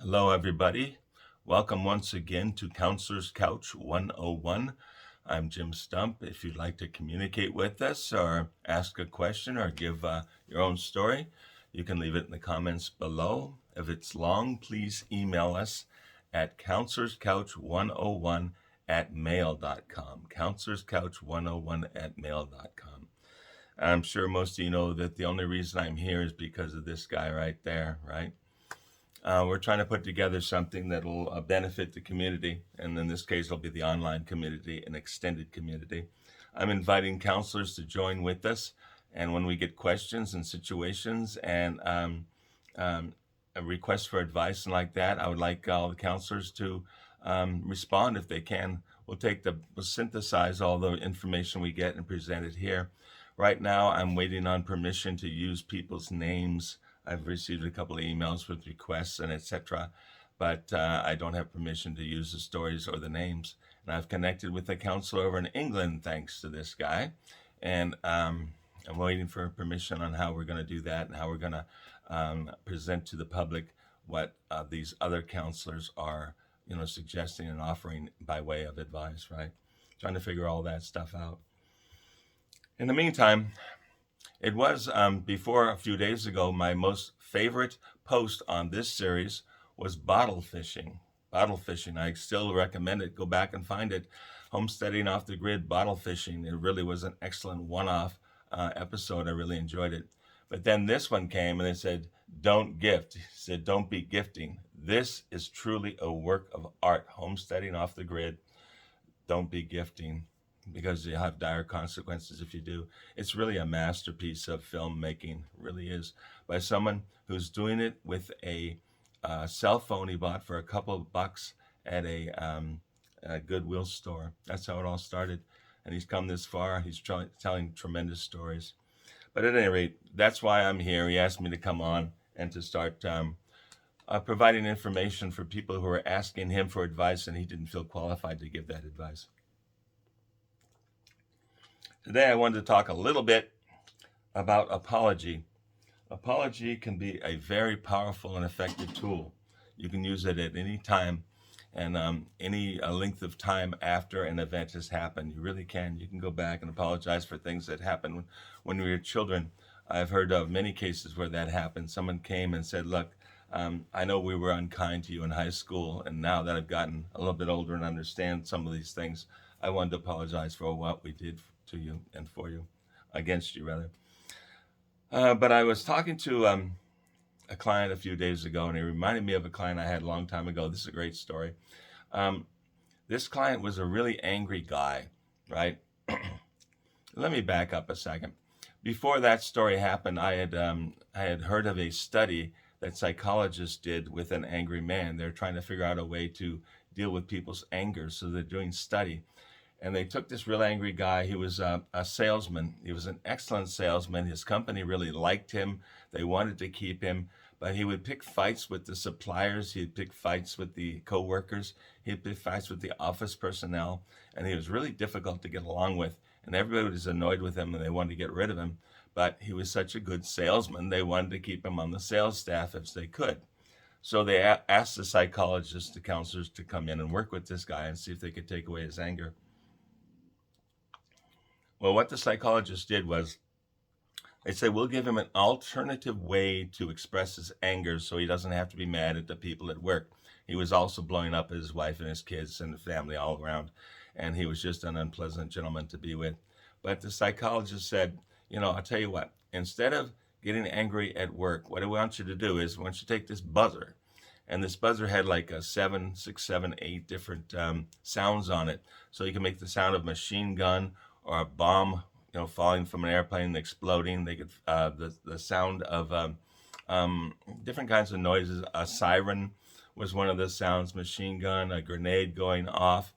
Hello, everybody. Welcome once again to Counselor's Couch 101. I'm Jim Stump. If you'd like to communicate with us or ask a question or give your own story, you can leave it in the comments below. If it's long, please email us at counselorscouch101 at mail.com. Counselorscouch101 at mail.com. I'm sure most of you know that the only reason I'm here is because of this guy right there, right? We're trying to put together something that'll benefit the community, and in this case, it'll be the online community, an extended community. I'm inviting counselors to join with us, and when we get questions and situations and a request for advice and like that, I would like all the counselors to respond if they can. We'll synthesize all the information we get and present it here. Right now, I'm waiting on permission to use people's names. I've received a couple of emails with requests and etc., but I don't have permission to use the stories or the names. And I've connected with a counselor over in England thanks to this guy, and I'm waiting for permission on how we're going to do that and how we're going to present to the public what these other counselors are, suggesting and offering by way of advice. Right, trying to figure all that stuff out. In the meantime, it was before a few days ago, my most favorite post on this series was bottle fishing. Bottle fishing, I still recommend it. Go back and find it. Homesteading off the grid, bottle fishing. It really was an excellent one-off episode. I really enjoyed it. But then this one came and it said, don't gift. It said, don't be gifting. This is truly a work of art. Homesteading off the grid. Don't be gifting, because you'll have dire consequences if you do. It's really a masterpiece of filmmaking, really is, by someone who's doing it with a cell phone he bought for a couple of bucks at a Goodwill store. That's how it all started. And he's come this far. He's telling tremendous stories. But at any rate, that's why I'm here. He asked me to come on and to start providing information for people who are asking him for advice, and he didn't feel qualified to give that advice. Today I wanted to talk a little bit about apology. Apology can be a very powerful and effective tool. You can use it at any time and any length of time after an event has happened. You really can. You can go back and apologize for things that happened when we were children. I've heard of many cases where that happened. Someone came and said, look, I know we were unkind to you in high school, and now that I've gotten a little bit older and understand some of these things, I wanted to apologize for what we did to you and for you, against you rather. But I was talking to a client a few days ago, and he reminded me of a client I had a long time ago. This is a great story. This client was a really angry guy, right? Let me back up a second. Before that story happened, I had heard of a study that psychologists did with an angry man. They're trying to figure out a way to deal with people's anger, so they're doing study. And they took this real angry guy. He was a salesman. He was an excellent salesman. His company really liked him. They wanted to keep him, but he would pick fights with the suppliers. He'd pick fights with the coworkers. He'd pick fights with the office personnel, and he was really difficult to get along with. And everybody was annoyed with him, and they wanted to get rid of him. But he was such a good salesman, they wanted to keep him on the sales staff if they could. So they asked the psychologists, the counselors, to come in and work with this guy and see if they could take away his anger. Well, what the psychologist did was they said, we'll give him an alternative way to express his anger so he doesn't have to be mad at the people at work. He was also blowing up his wife and his kids and the family all around, and he was just an unpleasant gentleman to be with. But the psychologist said, I'll tell you what, instead of getting angry at work, what I want you to do is I want you to take this buzzer, and this buzzer had like 8 different sounds on it. So you can make the sound of machine gun or a bomb, falling from an airplane and exploding. They could the sound of different kinds of noises. A siren was one of the sounds. Machine gun, a grenade going off,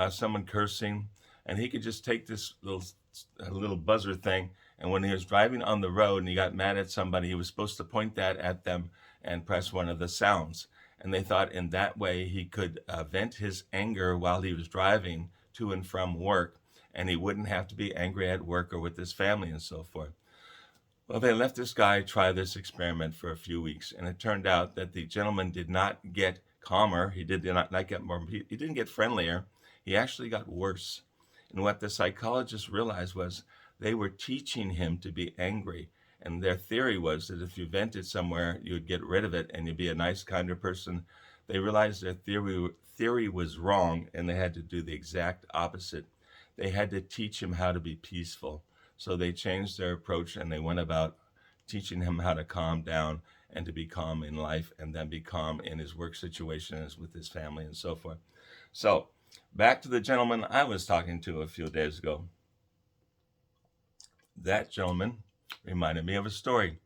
someone cursing, and he could just take this little buzzer thing. And when he was driving on the road and he got mad at somebody, he was supposed to point that at them and press one of the sounds. And they thought in that way he could vent his anger while he was driving to and from work, and he wouldn't have to be angry at work or with his family and so forth. Well, they let this guy try this experiment for a few weeks, and it turned out that the gentleman did not get calmer. He did not get more, he didn't get friendlier. He actually got worse. And what the psychologists realized was they were teaching him to be angry. And their theory was that if you vented somewhere, you would get rid of it and you'd be a nice, kinder person. They realized their theory was wrong, and they had to do the exact opposite. They had to teach him how to be peaceful. So they changed their approach and they went about teaching him how to calm down and to be calm in life and then be calm in his work situations with his family and so forth. So back to the gentleman I was talking to a few days ago. That gentleman reminded me of a story.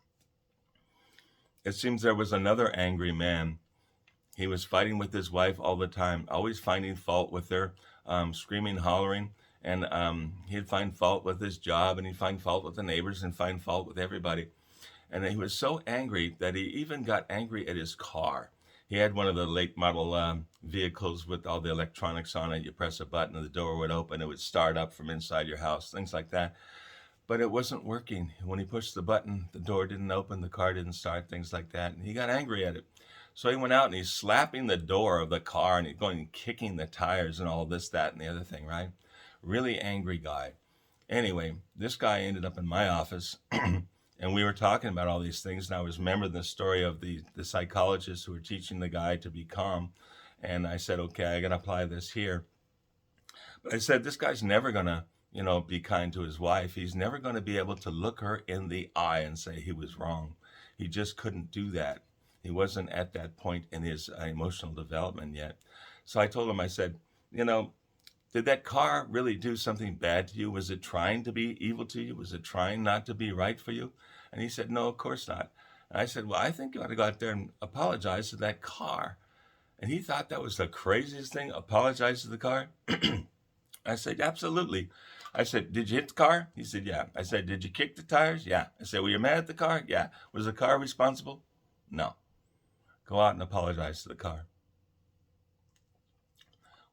It seems there was another angry man. He was fighting with his wife all the time, always finding fault with her, screaming, hollering. And he'd find fault with his job, and he'd find fault with the neighbors, and find fault with everybody. And he was so angry that he even got angry at his car. He had one of the late model vehicles with all the electronics on it. You press a button and the door would open. It would start up from inside your house, things like that. But it wasn't working. When he pushed the button, the door didn't open, the car didn't start, things like that. And he got angry at it. So he went out and he's slapping the door of the car and he's going and kicking the tires and all this, that, and the other thing, right? Really angry guy. Anyway, this guy ended up in my office and we were talking about all these things. And I was remembering the story of the psychologists who were teaching the guy to be calm. And I said, okay, I got to apply this here. But I said, this guy's never going to, be kind to his wife. He's never going to be able to look her in the eye and say he was wrong. He just couldn't do that. He wasn't at that point in his emotional development yet. So I told him, I said, did that car really do something bad to you? Was it trying to be evil to you? Was it trying not to be right for you? And he said, no, of course not. And I said, well, I think you ought to go out there and apologize to that car. And he thought that was the craziest thing, apologize to the car. I said, absolutely. I said, did you hit the car? He said, yeah. I said, did you kick the tires? Yeah. I said, were you mad at the car? Yeah. Was the car responsible? No. Go out and apologize to the car.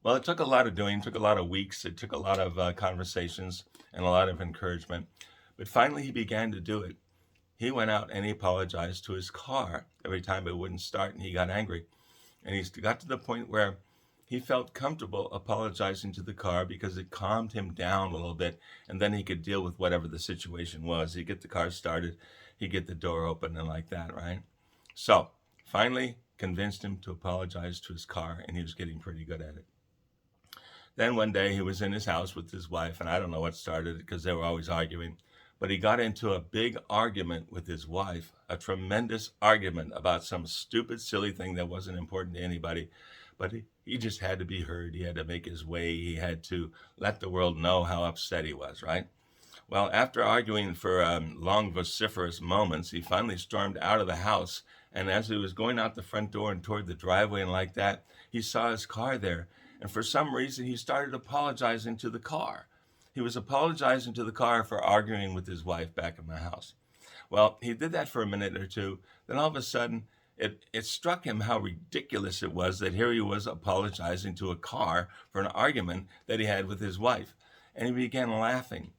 Well, it took a lot of doing, it took a lot of weeks, it took a lot of conversations and a lot of encouragement. But finally, he began to do it. He went out and he apologized to his car every time it wouldn't start, and he got angry. And he got to the point where he felt comfortable apologizing to the car because it calmed him down a little bit, and then he could deal with whatever the situation was. He'd get the car started, he'd get the door open and like that, right? So finally convinced him to apologize to his car, and he was getting pretty good at it. Then one day he was in his house with his wife, and I don't know what started it because they were always arguing, but he got into a big argument with his wife, a tremendous argument about some stupid, silly thing that wasn't important to anybody. But he just had to be heard. He had to make his way. He had to let the world know how upset he was, right? Well, after arguing for long, vociferous moments, he finally stormed out of the house. And as he was going out the front door and toward the driveway and like that, he saw his car there. And for some reason, he started apologizing to the car. He was apologizing to the car for arguing with his wife back in the house. Well, he did that for a minute or two. Then all of a sudden, it struck him how ridiculous it was that here he was apologizing to a car for an argument that he had with his wife. And he began laughing.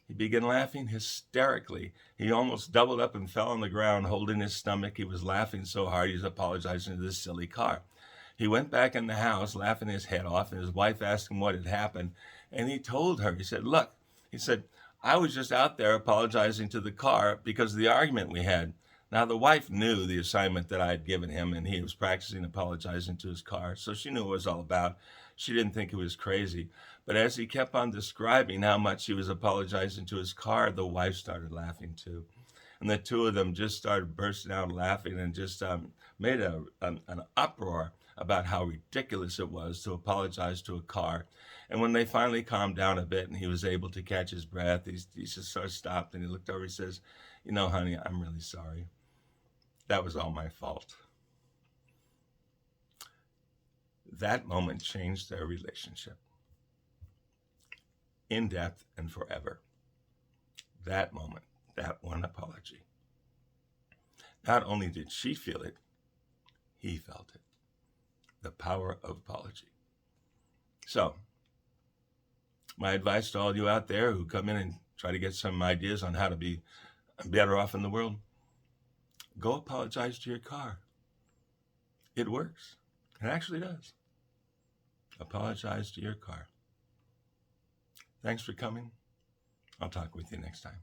He began laughing hysterically. He almost doubled up and fell on the ground holding his stomach. He was laughing so hard he was apologizing to this silly car. He went back in the house laughing his head off, and his wife asked him what had happened. And he told her, he said, look, he said, I was just out there apologizing to the car because of the argument we had. Now, the wife knew the assignment that I had given him, and he was practicing apologizing to his car, so she knew what it was all about. She didn't think it was crazy. But as he kept on describing how much he was apologizing to his car, the wife started laughing too. And the two of them just started bursting out laughing and just made an uproar about how ridiculous it was to apologize to a car. And when they finally calmed down a bit and he was able to catch his breath, he just sort of stopped and he looked over, he says, honey, I'm really sorry. That was all my fault. That moment changed their relationship. In depth and forever. That moment, that one apology. Not only did she feel it, he felt it. The power of apology. So, my advice to all you out there who come in and try to get some ideas on how to be better off in the world, go apologize to your car. It works. It actually does. Apologize to your car. Thanks for coming. I'll talk with you next time.